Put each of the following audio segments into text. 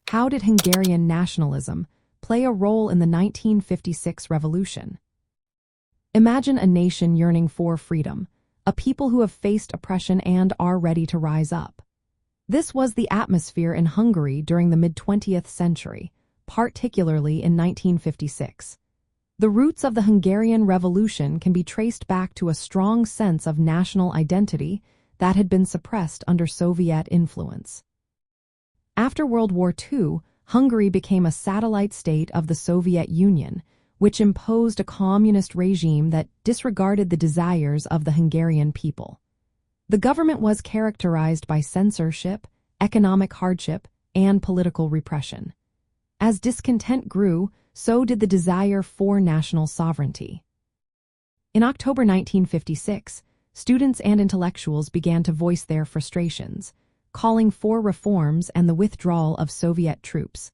How did Hungarian nationalism play a role in the 1956 revolution? Imagine a nation yearning for freedom, a people who have faced oppression and are ready to rise up. This was the atmosphere in Hungary during the mid-20th century, particularly in 1956. The roots of the Hungarian Revolution can be traced back to a strong sense of national identity that had been suppressed under Soviet influence. After World War II, Hungary became a satellite state of the Soviet Union, which imposed a communist regime that disregarded the desires of the Hungarian people. The government was characterized by censorship, economic hardship, and political repression. As discontent grew, so did the desire for national sovereignty. In October 1956, students and intellectuals began to voice their frustrations, calling for reforms and the withdrawal of Soviet troops.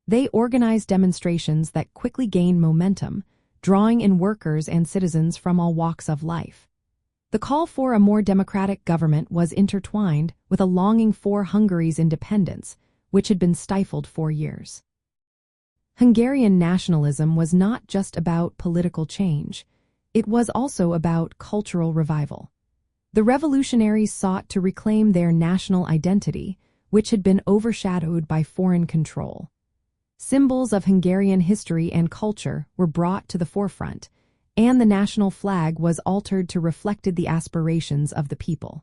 They organized demonstrations that quickly gained momentum, drawing in workers and citizens from all walks of life. The call for a more democratic government was intertwined with a longing for Hungary's independence, which had been stifled for years. Hungarian nationalism was not just about political change, it was also about cultural revival. The revolutionaries sought to reclaim their national identity, which had been overshadowed by foreign control. Symbols of Hungarian history and culture were brought to the forefront, and the national flag was altered to reflect the aspirations of the people.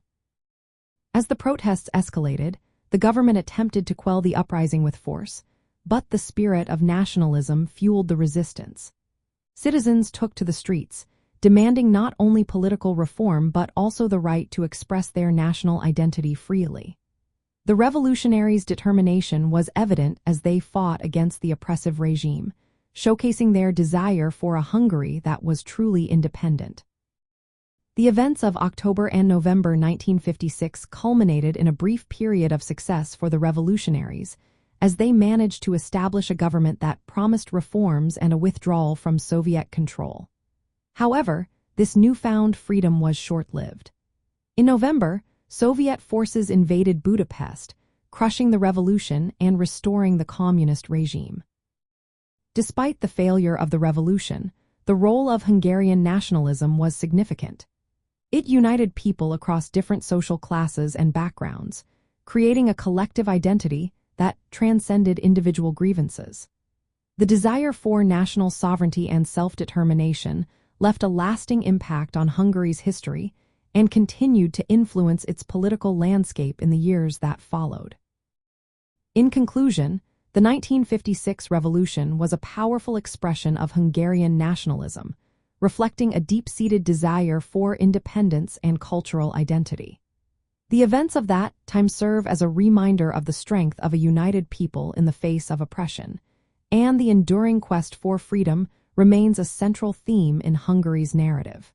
As the protests escalated, the government attempted to quell the uprising with force, but the spirit of nationalism fueled the resistance. Citizens took to the streets, demanding not only political reform but also the right to express their national identity freely. The revolutionaries' determination was evident as they fought against the oppressive regime, showcasing their desire for a Hungary that was truly independent. The events of October and November 1956 culminated in a brief period of success for the revolutionaries, as they managed to establish a government that promised reforms and a withdrawal from Soviet control. However, this newfound freedom was short-lived. In November, Soviet forces invaded Budapest, crushing the revolution and restoring the communist regime. Despite the failure of the revolution, the role of Hungarian nationalism was significant. It united people across different social classes and backgrounds, creating a collective identity that transcended individual grievances. The desire for national sovereignty and self-determination left a lasting impact on Hungary's history and continued to influence its political landscape in the years that followed. In conclusion, the 1956 revolution was a powerful expression of Hungarian nationalism, reflecting a deep-seated desire for independence and cultural identity. The events of that time serve as a reminder of the strength of a united people in the face of oppression, and the enduring quest for freedom remains a central theme in Hungary's narrative.